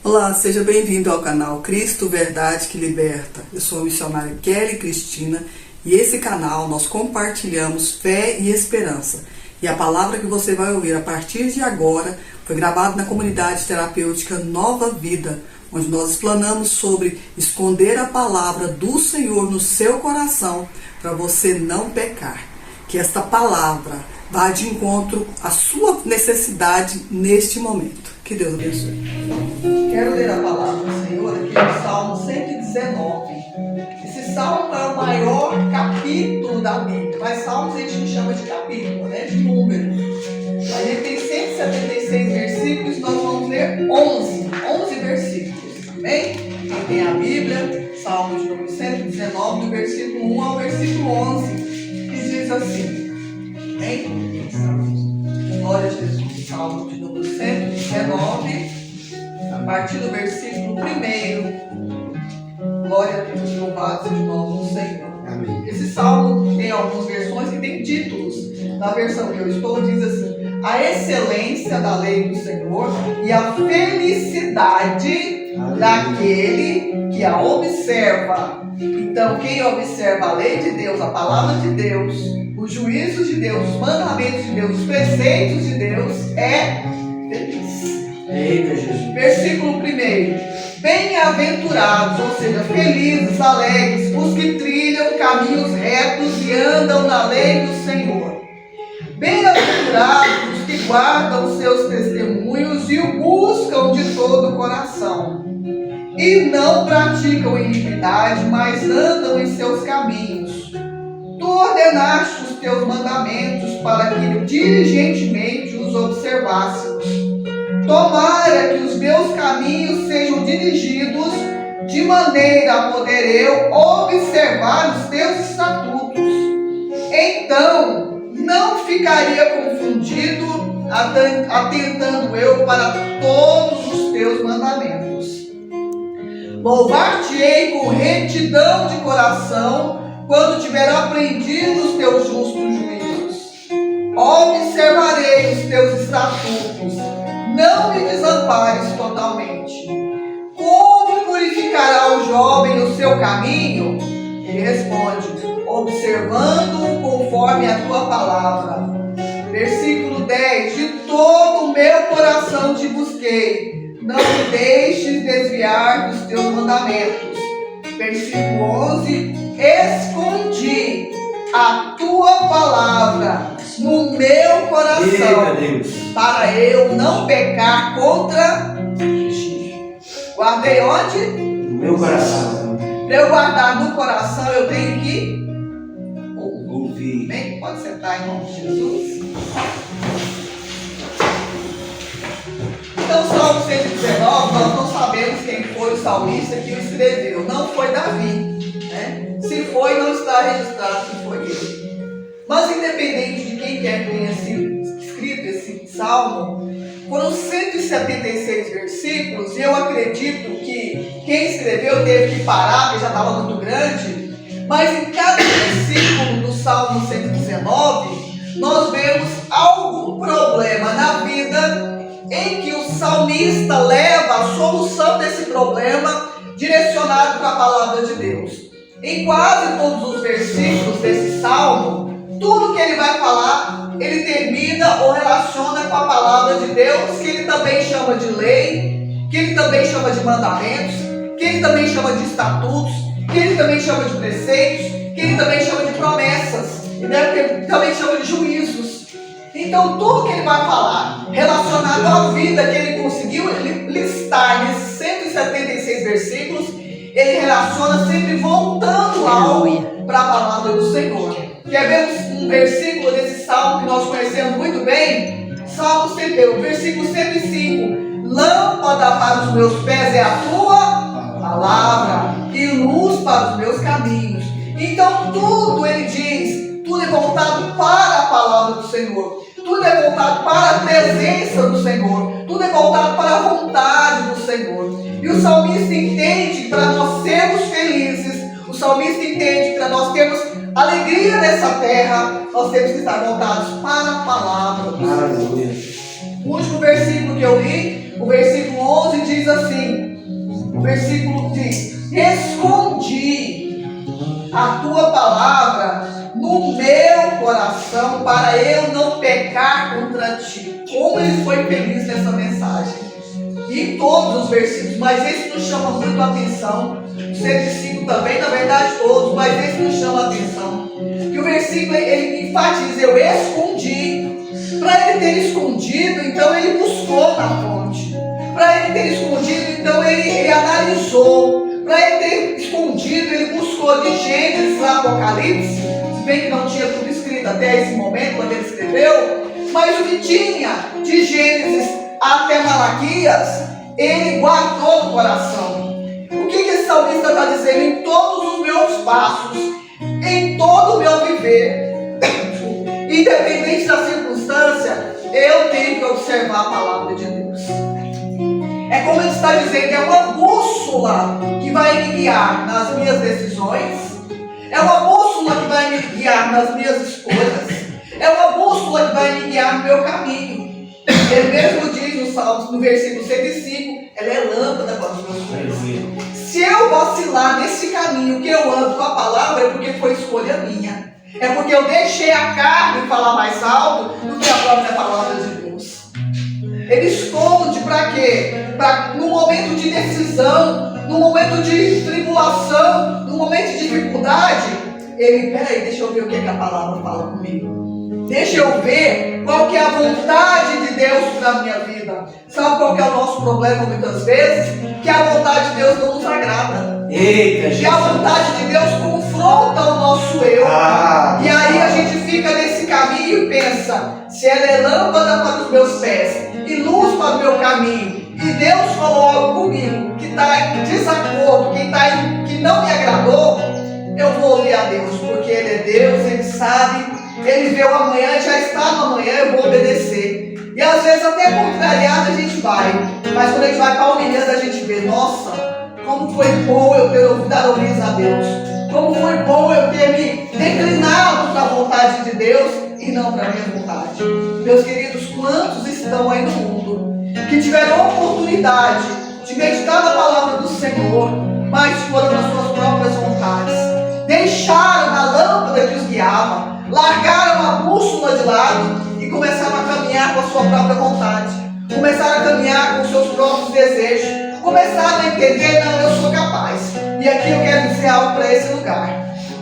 Olá, seja bem-vindo ao canal Cristo Verdade que Liberta. Eu sou a missionária Kelly Cristina e esse canal nós compartilhamos fé e esperança. E a palavra que você vai ouvir a partir de agora foi gravada na comunidade terapêutica Nova Vida, onde nós explanamos sobre esconder a palavra do Senhor no seu coração para você não pecar. Que esta palavra vá de encontro à sua necessidade neste momento. Que Deus abençoe. Quero ler a palavra do Senhor aqui no Salmo 119. Esse salmo é o maior capítulo da Bíblia, mas salmos a gente não chama de capítulo, né? De número. A gente tem 176 versículos, nós vamos ler 11 versículos, amém? Quem tem a Bíblia, Salmo de número 119, do versículo 1 ao versículo 11, que diz assim, amém? Glória a Jesus. Salmo de número 119, a partir do versículo 1. Glória a Deus, louvado seja o nome do Senhor. Amém. Esse salmo tem algumas versões que tem títulos. Na versão que eu estou, diz assim: a excelência da lei do Senhor e a felicidade daquele que a observa. Então, quem observa a lei de Deus, a palavra de Deus, os juízos de Deus, os mandamentos de Deus, os preceitos de Deus, é feliz. Eita, Jesus. Versículo 1. Bem-aventurados, ou seja, felizes, alegres, os que trilham caminhos retos e andam na lei do Senhor. Bem-aventurados os que guardam os seus testemunhos e o buscam de todo o coração. E não praticam iniquidade, mas andam em seus caminhos. Tu ordenaste os teus mandamentos para que diligentemente os observássemos. Tomara que os meus caminhos sejam dirigidos, de maneira a poder eu observar os teus estatutos. Então, não ficaria confundido, atentando eu para todos os teus mandamentos. Louvar-te-ei com retidão de coração, quando tiver aprendido os teus justos juízos. Observarei os teus estatutos, não me desampares totalmente. Como purificará o jovem o seu caminho? Ele responde: observando conforme a tua palavra. Versículo 10: de todo o meu coração te busquei, não me deixes desviar dos teus mandamentos. Versículo 11: escondi a tua palavra no meu coração, para eu não pecar contra ti. Guardei onde? No meu coração. Para eu guardar no coração, eu tenho que ouvir. Bem, pode sentar em nome de Jesus. Então, Salmo 119, nós não sabemos quem foi o salmista que o escreveu. Não foi Davi, né? Se foi, não está registrado que foi ele. Mas, independente de quem quer que tenha sido escrito esse salmo, foram 176 versículos, e eu acredito que quem escreveu teve que parar, porque já estava muito grande. Mas em cada versículo do Salmo 119, nós vemos algum problema na vida em que o salmista leva a solução desse problema direcionado para a palavra de Deus. Em quase todos os versículos desse salmo, tudo que ele vai falar, ele termina ou relaciona com a palavra de Deus, que ele também chama de lei, que ele também chama de mandamentos, que ele também chama de estatutos, que ele também chama de preceitos, que ele também chama de promessas, que ele também chama de juízos. Então, tudo que ele vai falar relacionado à vida que ele conseguiu listar nesses 176 versículos, ele relaciona sempre voltando algo para a palavra do Senhor. Quer ver um versículo desse salmo que nós conhecemos muito bem? Salmo 101, versículo 105. Lâmpada para os meus pés é a tua palavra e luz para os meus caminhos. Então, tudo ele diz, tudo é voltado para a palavra do Senhor. Tudo é voltado para a presença do Senhor. Tudo é voltado para a vontade do Senhor. E o salmista entende que para nós sermos felizes, o salmista entende que para nós termos alegria nessa terra, nós temos que estar voltados para a palavra do Senhor. O último versículo que eu li, o versículo 11, diz assim: O versículo diz: escondi a tua palavra no meu coração para eu não pecar contra ti. Como ele foi feliz nessa mensagem. E em todos os versículos, mas esse nos chama muito a atenção. O 105 também, na verdade todos, mas esse nos chama a atenção. Que o versículo ele enfatiza: eu escondi. Para ele ter escondido, então ele buscou na fonte. Para ele ter escondido, então ele analisou. Para ele ter escondido, ele buscou de Gênesis a Apocalipse. Se bem que não tinha tudo escrito até esse momento, quando ele escreveu. Mas o que tinha de Gênesis até Malaquias, ele guardou no coração. O que esse salmista está dizendo? Em todos os meus passos, em todo o meu viver, independente da circunstância, eu tenho que observar a palavra de Deus. É como ele está dizendo, é uma bússola que vai me guiar nas minhas decisões, é uma bússola que vai me guiar nas minhas escolhas, é uma bússola que vai me guiar no meu caminho. Ele mesmo diz no Salmos, no versículo 105, ela é lâmpada para os meus pés. Se eu vacilar nesse caminho que eu ando com a palavra, é porque foi escolha minha. É porque eu deixei a carne falar mais alto do que a própria palavra de Deus. Ele esconde para quê? Para no momento de decisão, no momento de tribulação, no momento de dificuldade, ele, peraí, deixa eu ver o que a palavra fala comigo. Deixa eu ver qual que é a vontade de Deus para a minha vida. Sabe qual que é o nosso problema muitas vezes? Que a vontade de Deus não nos agrada. Eita, Jesus. Que a vontade de Deus confronta o nosso eu. E aí a gente fica nesse caminho e pensa: se ela é lâmpada para os meus pés e luz para o meu caminho, e Deus falou algo comigo que está em desacordo, que não me agradou, eu vou ouvir a Deus, porque Ele é Deus, Ele sabe. Ele vê o amanhã, já está no amanhã, eu vou obedecer. E às vezes até contrariado a gente vai. Mas quando a gente vai palmilhando, a gente vê: nossa, como foi bom eu ter dado ouvidos a Deus. Como foi bom eu ter me declinado para a vontade de Deus e não para a minha vontade. Meus queridos, quantos estão aí no mundo que tiveram a oportunidade de meditar na palavra do Senhor, mas foram nas suas próprias vontades. Deixaram a lâmpada que os guiava, largaram a bússola de lado e começaram a caminhar com a sua própria vontade. Começaram a caminhar com os seus próprios desejos. Começaram a entender: não, eu sou capaz. E aqui eu quero dizer algo para esse lugar.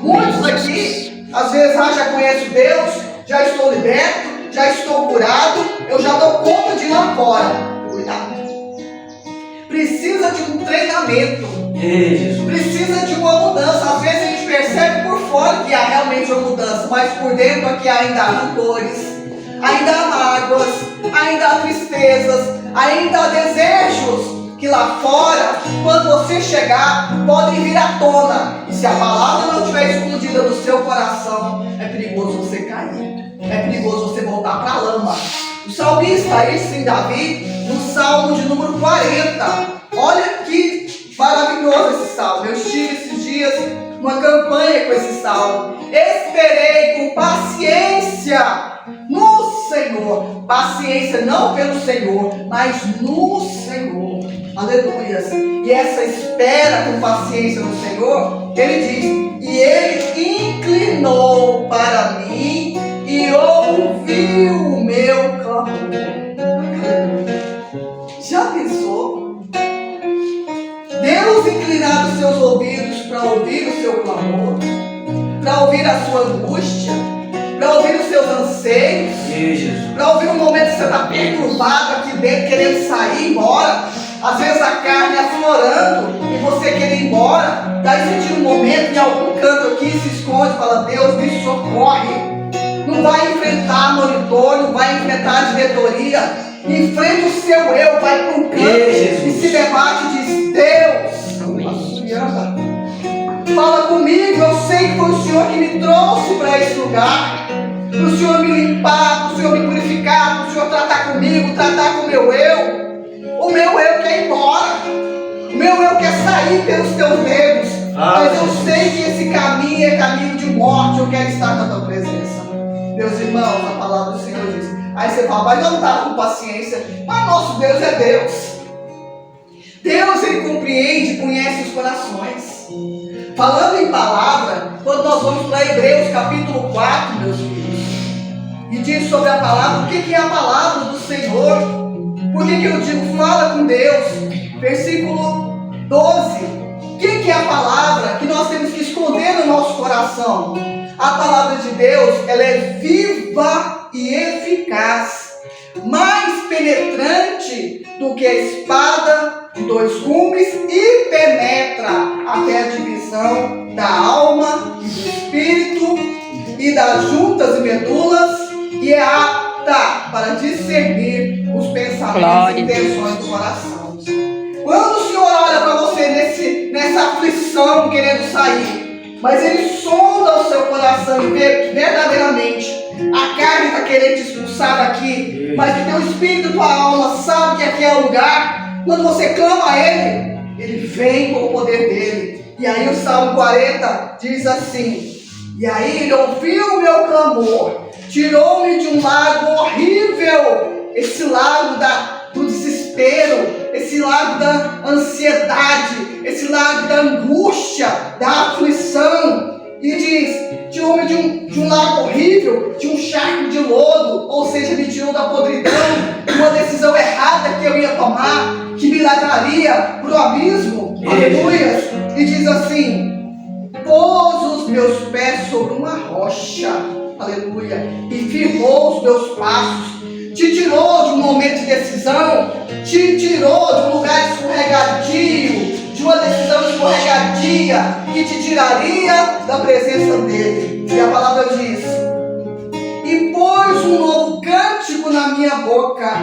Muitos aqui, às vezes, já conheço Deus, já estou liberto, já estou curado, eu já dou conta de ir lá fora. Cuidado. Precisa de um treinamento. Precisa de uma mudança. Às vezes a gente percebe por fora que há realmente uma mudança, mas por dentro aqui ainda há rancores, ainda há mágoas, ainda há tristezas, ainda há desejos que lá fora, quando você chegar, podem vir à tona. E se a palavra não estiver escondida no seu coração, é perigoso você cair, é perigoso você voltar para a lama. O salmista, esse Davi, no Salmo de número 40, olha que maravilhoso esse salmo. Eu estive esses dias uma campanha com esse salmo. Esperei com paciência no Senhor. Paciência não pelo Senhor, mas no Senhor. Aleluia. E essa espera com paciência no Senhor, ele diz: e ele inclinou para mim e ouviu o meu clamor. Já pensou? Deus inclinar os seus ouvidos para ouvir o seu clamor, para ouvir a sua angústia, para ouvir os seus anseios, para ouvir o momento que você está perturbado aqui dentro, querendo sair, embora. Às vezes a carne aflorando e você quer ir embora. Daí você tira um momento em algum canto aqui, se esconde e fala: Deus, me socorre. Não vai enfrentar monitor, não vai enfrentar a diretoria. Enfrenta o seu eu, vai para um canto e se debate e diz: Deus, fala comigo. Eu sei que foi o Senhor que me trouxe para esse lugar, para o Senhor me limpar, para o Senhor me purificar, para o Senhor tratar comigo, tratar com o meu eu. O meu eu quer ir embora, o meu eu quer sair pelos teus dedos, mas eu sei que esse caminho é caminho de morte. Eu quero estar na tua presença. Meus irmãos, a palavra do Senhor diz. Aí você fala: mas eu não estava com paciência. Mas nosso Deus é Deus. Deus, Ele Ele compreende e conhece os corações. Falando em palavra, quando nós vamos para Hebreus capítulo 4, meus filhos, e diz sobre a palavra, o que é a palavra do Senhor? Por que eu digo, fala com Deus? Versículo 12. O que é a palavra que nós temos que esconder no nosso coração? A palavra de Deus, ela é viva e eficaz, mais penetrante do que a espada de 2 gumes e penetra até a divisão da alma e do espírito e das juntas e medulas e é apta para discernir os pensamentos e intenções do coração. Quando o Senhor olha para você nessa aflição querendo sair, mas Ele sonda o seu coração e vê que verdadeiramente a carne está querendo te expulsar daqui, mas que teu espírito e tua alma sabe que aqui é o lugar. Quando você clama a Ele, Ele vem com o poder dEle. E aí o Salmo 40 diz assim: e aí Ele ouviu o meu clamor, tirou-me de um lago horrível, esse lago do desespero, esse lago da ansiedade, esse lago da angústia, da aflição, e diz, tirou-me de um lago horrível, de um charco de lodo, ou seja, me tirou da podridão, de uma decisão errada que eu ia tomar, que me levaria para o abismo, aleluia, e diz assim, pôs os meus pés sobre uma rocha, aleluia, e firmou os meus passos, te tirou de um momento de decisão, te tirou de um lugar escorregadio, de uma decisão escorregadia, que te tiraria da presença dEle. E a palavra diz, e pôs um novo cântico na minha boca,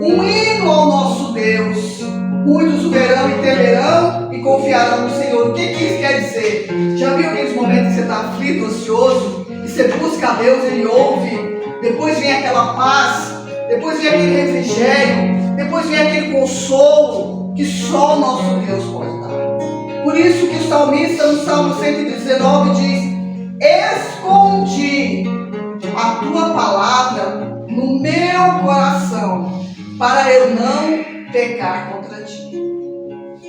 um hino ao nosso Deus. Muitos o verão e temerão e confiarão no Senhor. O que isso quer dizer? Já viu aqueles momentos que você está aflito, ansioso, e você busca a Deus, Ele ouve, depois vem aquela paz, depois vem aquele refrigério, depois vem aquele consolo que só o nosso Deus pode dar. Por isso que o salmista no Salmo 119 diz, escondi a tua palavra no meu coração, para eu não pecar contra ti.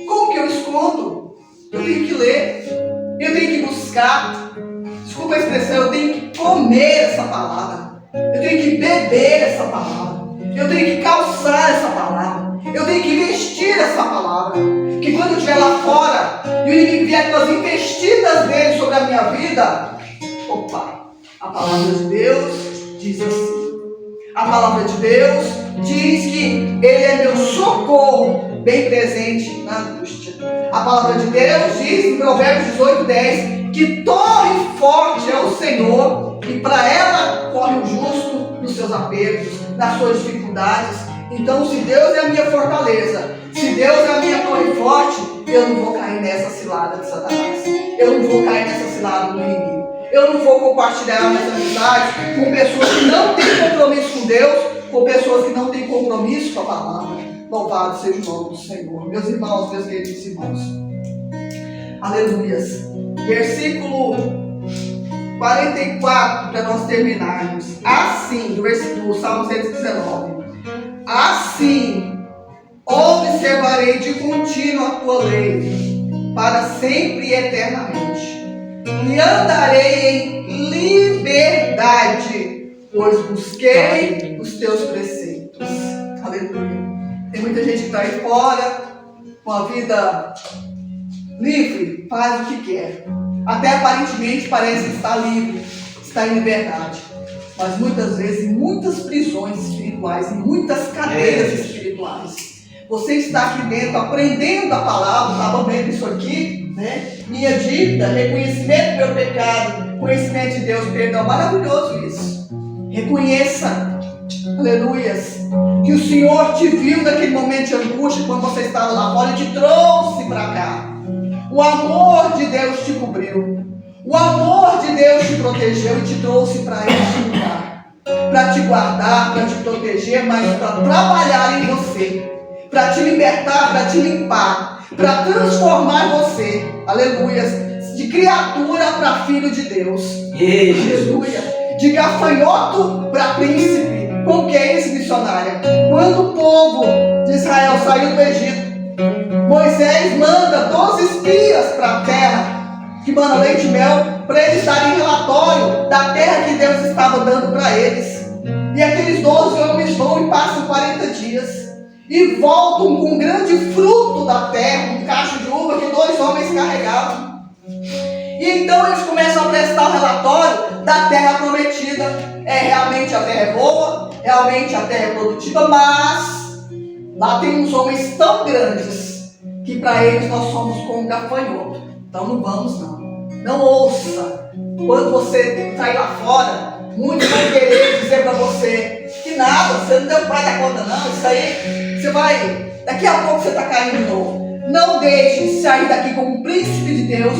Como que eu escondo? Eu tenho que ler, eu tenho que buscar, desculpa a expressão, eu tenho que comer essa palavra, eu tenho que beber essa palavra, eu tenho que calçar essa palavra, eu tenho que vestir essa palavra, que quando eu estiver lá fora e o inimigo vier com as investidas dele sobre a minha vida, opa, a palavra de Deus diz assim. A palavra de Deus diz que Ele é meu socorro, bem presente na angústia. A palavra de Deus diz em Provérbios 18:10 que torre forte é o Senhor e para ela corre o justo nos seus apertos, nas suas dificuldades. Então, se Deus é a minha fortaleza, se Deus é a minha torre forte, eu não vou cair nessa cilada de Satanás, eu não vou cair nessa cilada do inimigo. Eu não vou compartilhar minhas amizades com pessoas que não têm compromisso com Deus, com pessoas que não têm compromisso com a palavra. Louvado seja o nome do Senhor. Meus irmãos, meus queridos irmãos. Aleluias. Versículo 44, para nós terminarmos. Assim, do versículo Salmo 119. Assim, observarei de contínuo a tua lei, para sempre e eternamente. E andarei em liberdade, pois busquei os teus preceitos. Aleluia. Tem muita gente que está aí fora, com a vida livre, faz o que quer. Até aparentemente parece estar livre, está em liberdade. Mas muitas vezes em muitas prisões espirituais, em muitas cadeias espirituais. Você está aqui dentro aprendendo a palavra, estava vendo isso aqui, né? Minha dívida, reconhecimento do meu pecado, conhecimento de Deus, perdão, maravilhoso isso. Reconheça, aleluias, que o Senhor te viu naquele momento de angústia, quando você estava lá fora e te trouxe para cá. O amor de Deus te cobriu, o amor de Deus te protegeu e te trouxe para este lugar, para te guardar, para te proteger, mas para trabalhar em você, para te libertar, para te limpar, para transformar você, aleluia, de criatura para filho de Deus, aleluia, de gafanhoto para príncipe. Como que é isso, missionária? Quando o povo de Israel saiu do Egito, Moisés espias para a terra que manda leite e mel, para eles darem relatório da terra que Deus estava dando para eles. E aqueles 12 homens vão e passam 40 dias e voltam com um grande fruto da terra, um cacho de uva que 2 homens carregavam. E então eles começam a prestar o relatório da terra prometida. Realmente a terra é boa, realmente a terra é produtiva, mas lá tem uns homens tão grandes que para eles nós somos como um gafanhoto. Então não vamos não. Não ouça. Quando você sair lá fora, muitos vão querer dizer para você que nada, você não vai dar conta não, isso aí, você vai, daqui a pouco você está caindo de novo. Não deixe sair daqui como um príncipe de Deus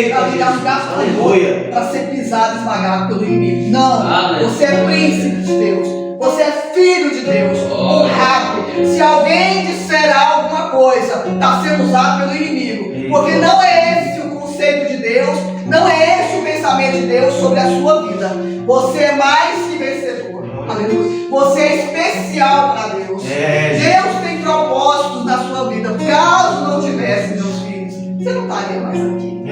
para virar um gafanhoto, para ser pisado e esmagado pelo inimigo. Não, você é príncipe de Deus, você é filho de Deus, honrado. Se alguém disser alguma coisa, está sendo usado pelo inimigo, porque não é esse o conceito de Deus, não é esse o pensamento de Deus sobre a sua vida. Você é mais que vencedor. Aleluia. Você é especial para Deus. Deus tem propósitos na sua vida. Caso não tivesse, meus filhos, você não estaria mais aqui.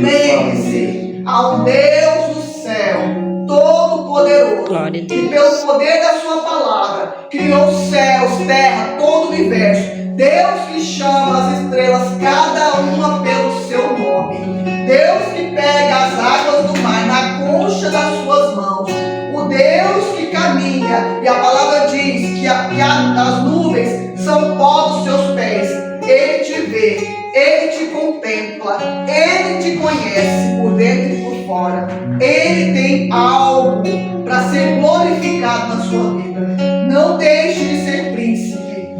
Lembre-se ao Deus do céu, Todo-Poderoso, que pelo poder da sua palavra criou céus, terra, todo o universo. Deus que chama as estrelas, cada uma pelo seu nome. Deus que pega as águas do mar na concha das suas mãos. O Deus que caminha, e a palavra diz que as nuvens são pó dos seus pés. Ele te vê, Ele te contempla, Ele te conhece por dentro e por fora. Ele tem algo para ser glorificado na sua vida. Não deixe de ser príncipe.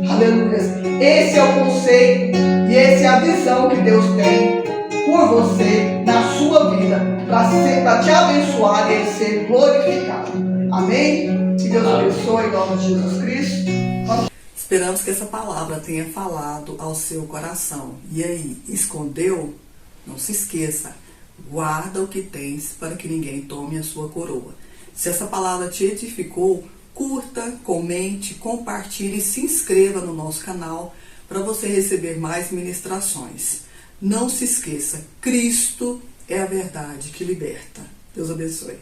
Aleluia. Esse é o conceito e essa é a visão que Deus tem por você, na sua vida, para te abençoar e Ele ser glorificado. Amém? Que Deus abençoe em nome de Jesus Cristo. Esperamos que essa palavra tenha falado ao seu coração. E aí, escondeu? Não se esqueça, guarda o que tens para que ninguém tome a sua coroa. Se essa palavra te edificou, curta, comente, compartilhe e se inscreva no nosso canal para você receber mais ministrações. Não se esqueça, Cristo é a verdade que liberta. Deus abençoe.